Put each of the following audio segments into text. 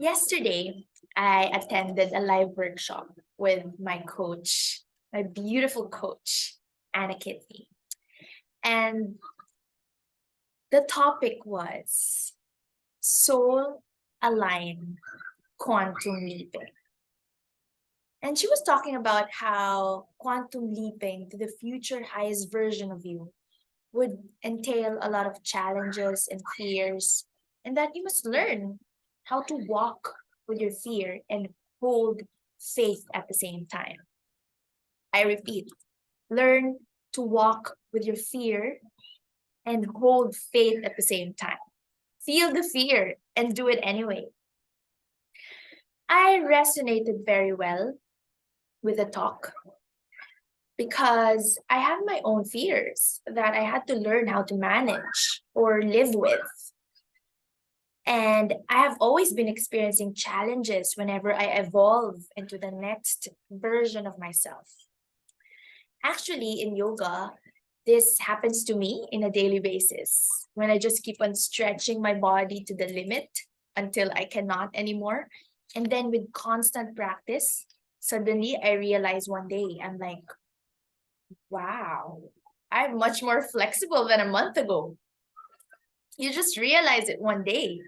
Yesterday, I attended a live workshop with my coach, my beautiful coach, Anna Kitty. And the topic was soul aligned quantum leaping. And she was talking about how quantum leaping to the future highest version of you would entail a lot of challenges and fears, and that you must learn how to walk with your fear and hold faith at the same time. I repeat, learn to walk with your fear and hold faith at the same time. Feel the fear and do it anyway. I resonated very well with the talk because I have my own fears that I had to learn how to manage or live with. And I have always been experiencing challenges whenever I evolve into the next version of myself. Actually, in yoga, this happens to me in a daily basis when I just keep on stretching my body to the limit until I cannot anymore. And then with constant practice, suddenly I realize one day, I'm like, wow, I'm much more flexible than a month ago. You just realize it one day.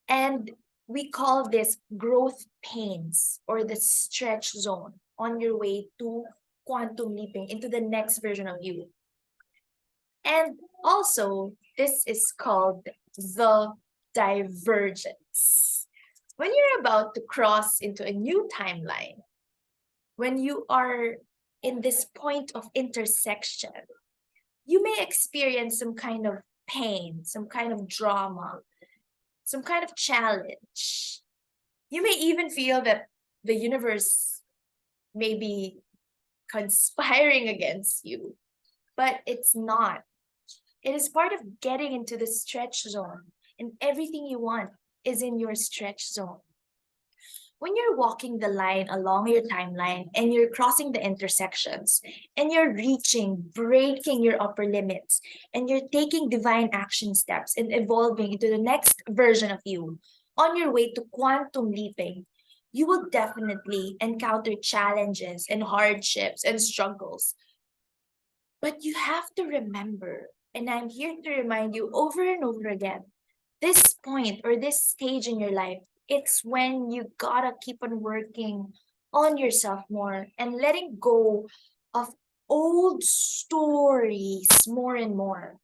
And we call this growth pains or the stretch zone on your way to quantum leaping into the next version of you. And also, this is called the divergence. When you're about to cross into a new timeline, when you are in this point of intersection, you may experience some kind of pain, some kind of drama, some kind of challenge. You may even feel that the universe may be conspiring against you, but it's not. It is part of getting into the stretch zone, and everything you want is in your stretch zone. When you're walking the line along your timeline and you're crossing the intersections and you're reaching, breaking your upper limits, and you're taking divine action steps and evolving into the next version of you on your way to quantum leaping, you will definitely encounter challenges and hardships and struggles. But you have to remember, and I'm here to remind you over and over again, this point or this stage in your life, it's when you gotta keep on working on yourself more and letting go of old stories more and more.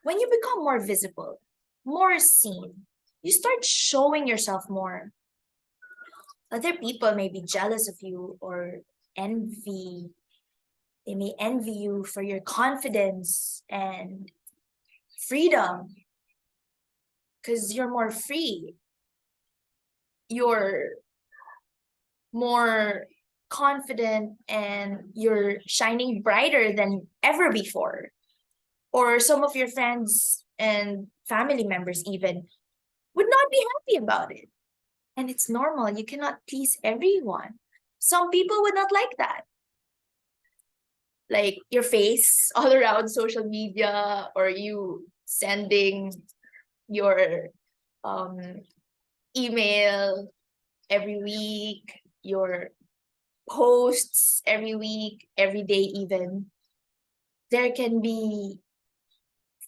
When you become more visible, more seen, you start showing yourself more. Other people may be jealous of you or envy. They may envy you for your confidence and freedom because you're more free. You're more confident and you're shining brighter than ever before. Or some of your friends and family members even would not be happy about it. And it's normal. You cannot please everyone. Some people would not like that. Like your face all around social media or you sending your um, email every week, your posts every week, every day even. There can be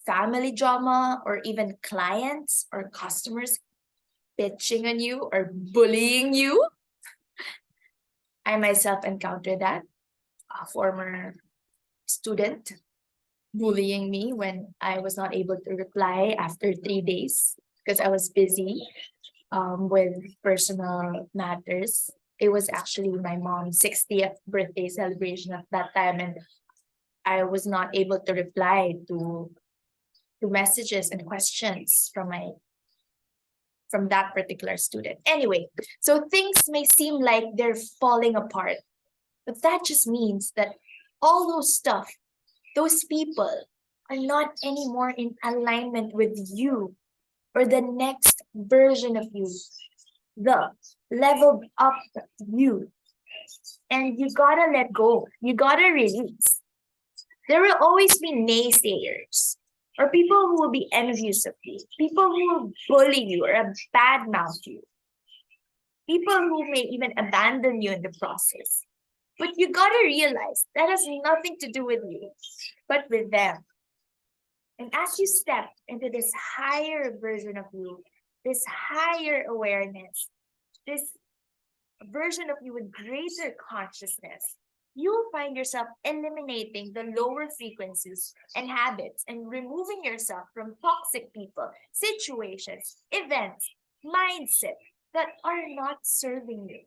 family drama or even clients or customers bitching on you or bullying you. I myself encountered that. A former student bullying me when I was not able to reply after 3 days because I was busy with personal matters. It was actually my mom's 60th birthday celebration at that time, and I was not able to reply to messages and questions from that particular student. Anyway, so things may seem like they're falling apart, but that just means that all those stuff, those people are not anymore in alignment with you or the next version of you, the leveled up you. And you gotta let go. You gotta release. There will always be naysayers or people who will be envious of you, people who will bully you or badmouth you. People who may even abandon you in the process. But you gotta realize that has nothing to do with you, but with them. And as you step into this higher version of you, this higher awareness, this version of you with greater consciousness, you'll find yourself eliminating the lower frequencies and habits and removing yourself from toxic people, situations, events, mindset that are not serving you,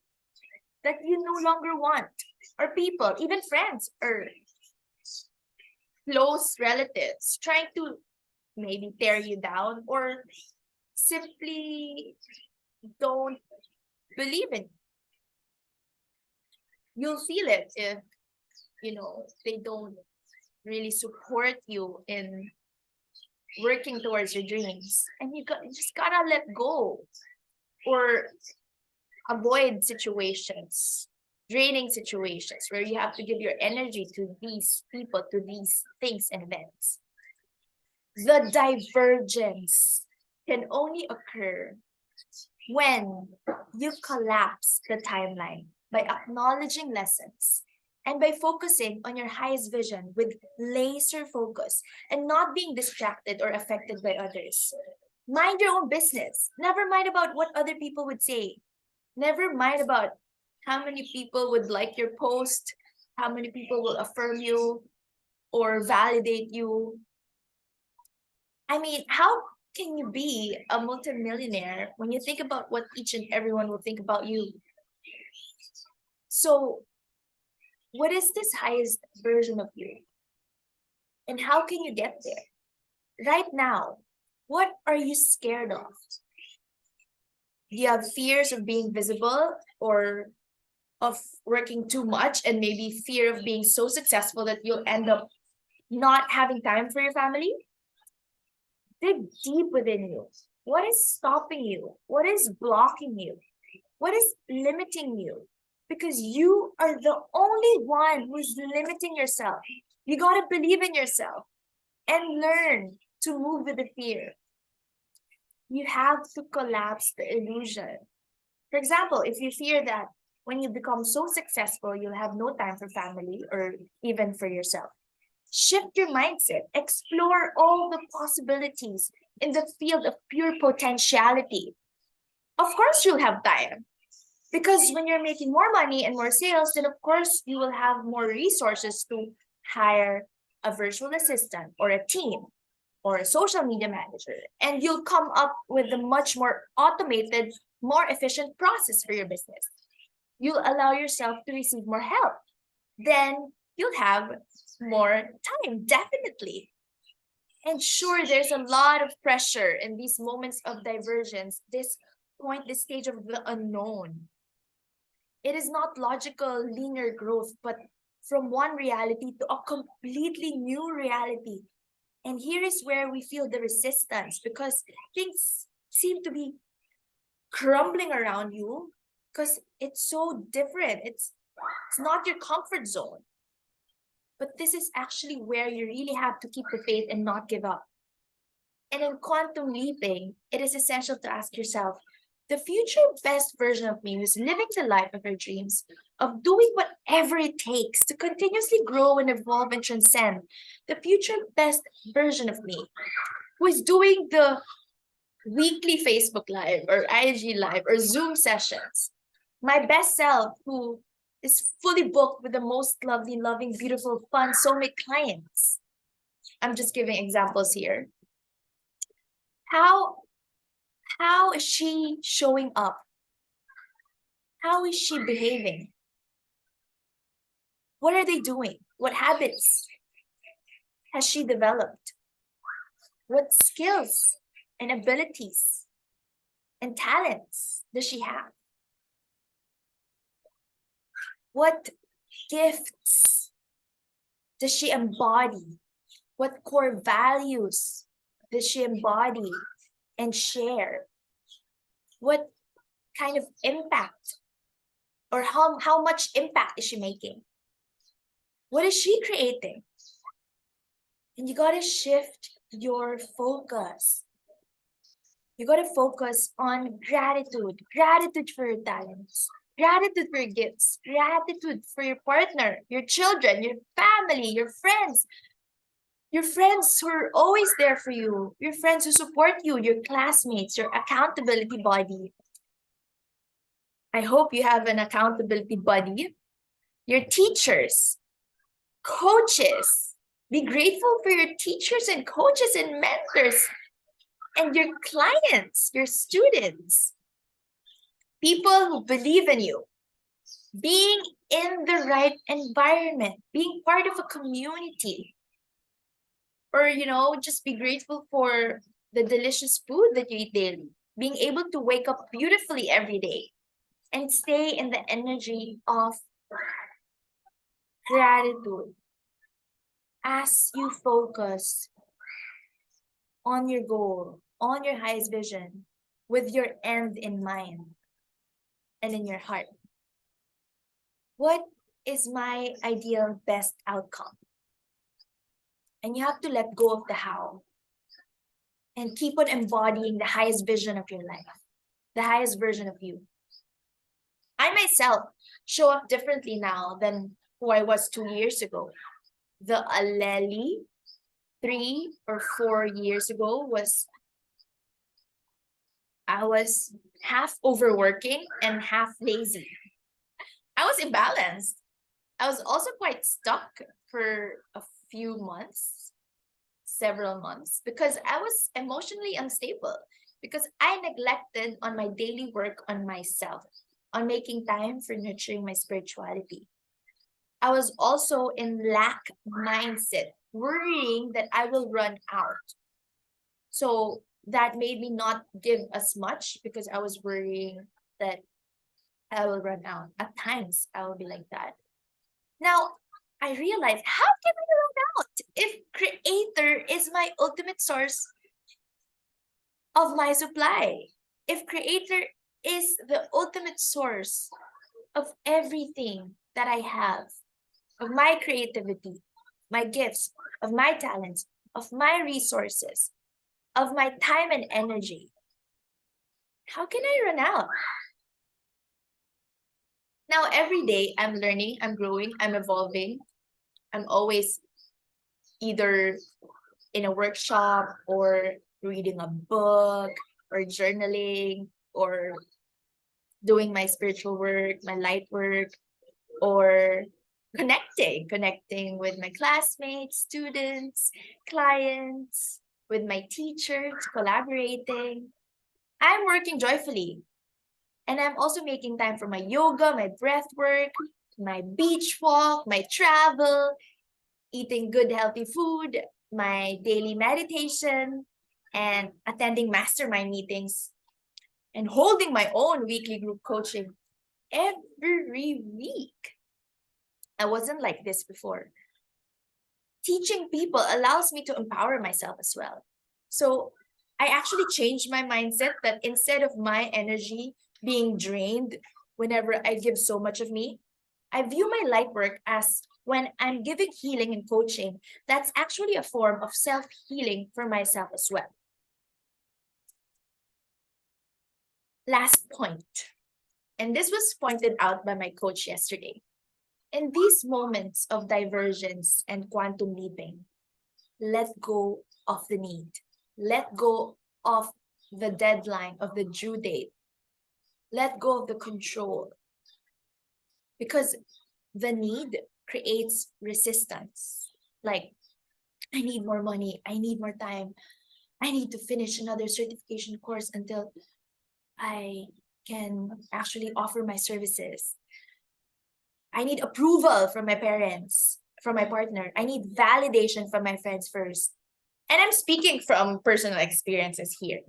that you no longer want, or people, even friends or close relatives trying to maybe tear you down or simply don't believe in you. You'll feel it if they don't really support you in working towards your dreams, and you just gotta let go or avoid situations, draining situations where you have to give your energy to these people, to these things and events. The divergence can only occur when you collapse the timeline by acknowledging lessons and by focusing on your highest vision with laser focus and not being distracted or affected by others. Mind your own business. Never mind about what other people would say. Never mind about how many people would like your post, how many people will affirm you or validate you. I mean, how can you be a multimillionaire when you think about what each and everyone will think about you? So, what is this highest version of you? And how can you get there? Right now, what are you scared of? Do you have fears of being visible or of working too much and maybe fear of being so successful that you'll end up not having time for your family? Dig deep within you. What is stopping you? What is blocking you? What is limiting you? Because you are the only one who's limiting yourself. You got to believe in yourself and learn to move with the fear. You have to collapse the illusion. For example, if you fear that when you become so successful, you'll have no time for family or even for yourself, shift your mindset, explore all the possibilities in the field of pure potentiality. Of course, you'll have time because when you're making more money and more sales, then of course you will have more resources to hire a virtual assistant or a team or a social media manager, and you'll come up with a much more automated, more efficient process for your business. You'll allow yourself to receive more help. Then you'll have more time, definitely. And sure, there's a lot of pressure in these moments of divergence, this stage of the unknown. It is not logical, linear growth, but from one reality to a completely new reality. And here is where we feel the resistance because things seem to be crumbling around you because it's so different. It's not your comfort zone. But this is actually where you really have to keep the faith and not give up. And in quantum leaping, it is essential to ask yourself, the future best version of me who's living the life of her dreams, of doing whatever it takes to continuously grow and evolve and transcend, the future best version of me who is doing the weekly Facebook Live or IG Live or Zoom sessions. My best self who is fully booked with the most lovely, loving, beautiful, fun soulmate clients. I'm just giving examples here. How how is she showing up? How is she behaving? What are they doing? What habits has she developed? What skills and abilities and talents does she have? What gifts does she embody? What core values does she embody and share? What kind of impact or how much impact is she making? What is she creating? And you got to shift your focus. You got to focus on gratitude, gratitude for your talents, gratitude for your gifts, gratitude for your partner, your children, your family, your friends who are always there for you, your friends who support you, your classmates, your accountability body. I hope you have an accountability buddy, your teachers, coaches. Be grateful for your teachers and coaches and mentors and your clients, your students, people who believe in you, being in the right environment, being part of a community, or, just be grateful for the delicious food that you eat daily, being able to wake up beautifully every day and stay in the energy of gratitude as you focus on your goal, on your highest vision, with your end in mind and in your heart. What is my ideal best outcome? And you have to let go of the how and keep on embodying the highest vision of your life, the highest version of you. I myself show up differently now than who I was 2 years ago. The Aleli 3 or 4 years ago I was half overworking and half lazy. I was imbalanced. I was also quite stuck for a few months, several months, because I was emotionally unstable, because I neglected on my daily work on myself, on making time for nurturing my spirituality. I was also in lack mindset, worrying that I will run out. So that made me not give as much because I was worrying that I will run out. At times, I will be like that. Now, I realize, how can I run out if Creator is my ultimate source of my supply? If Creator is the ultimate source of everything that I have, of my creativity, my gifts, of my talents, of my resources, of my time and energy, how can I run out? Now, every day I'm learning, I'm growing, I'm evolving. I'm always either in a workshop or reading a book or journaling or doing my spiritual work, my light work, or connecting with my classmates, students, clients, with my teachers, collaborating. I'm working joyfully. And I'm also making time for my yoga, my breath work, my beach walk, my travel, eating good, healthy food, my daily meditation, and attending mastermind meetings, and holding my own weekly group coaching every week. I wasn't like this before. Teaching people allows me to empower myself as well. So I actually changed my mindset that instead of my energy being drained whenever I give so much of me, I view my light work as when I'm giving healing and coaching, that's actually a form of self healing for myself as well. Last point, and this was pointed out by my coach yesterday. In these moments of divergence and quantum leaping, let go of the need, let go of the deadline, of the due date, let go of the control, because the need creates resistance. Like, I need more money, I need more time, I need to finish another certification course until I can actually offer my services. I need approval from my parents, from my partner. I need validation from my friends first. And I'm speaking from personal experiences here.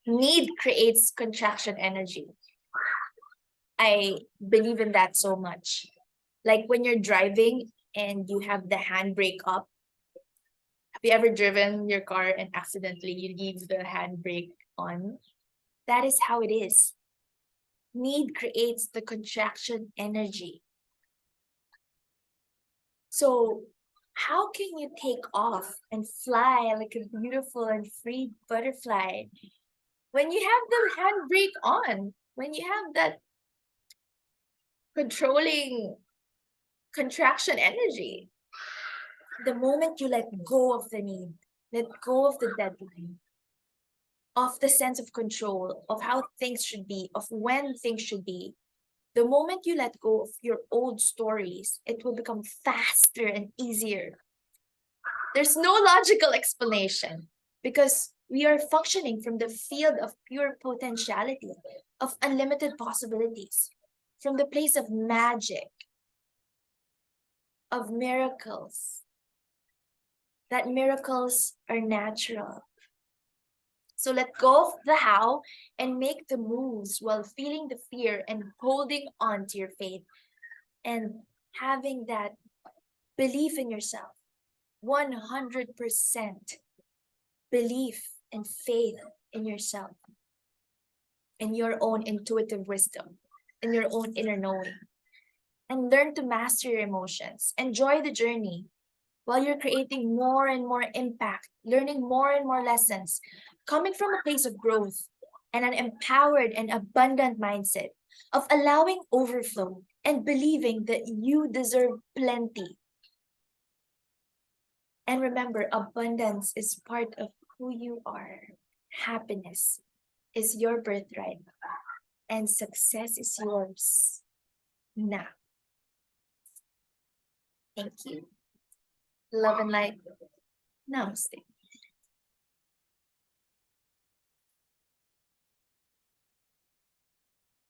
Need creates contraction energy. I believe in that so much. Like when you're driving and you have the handbrake up, have you ever driven your car and accidentally you leave the handbrake on? That is how it is. Need creates the contraction energy. So How can you take off and fly like a beautiful and free butterfly when you have the handbrake on? When you have that controlling contraction energy? The moment you let go of the need, let go of the deadline, of the sense of control, of how things should be, of when things should be, the moment you let go of your old stories, it will become faster and easier. There's no logical explanation because we are functioning from the field of pure potentiality, of unlimited possibilities, from the place of magic, of miracles, that miracles are natural. So let go of the how and make the moves while feeling the fear and holding on to your faith and having that belief in yourself. 100% belief and faith in yourself, in your own intuitive wisdom, in your own inner knowing. And learn to master your emotions. Enjoy the journey while you're creating more and more impact, learning more and more lessons, coming from a place of growth and an empowered and abundant mindset of allowing overflow and believing that you deserve plenty. And remember, abundance is part of who you are. Happiness is your birthright, and success is yours now. Thank you. Love and light. Namaste.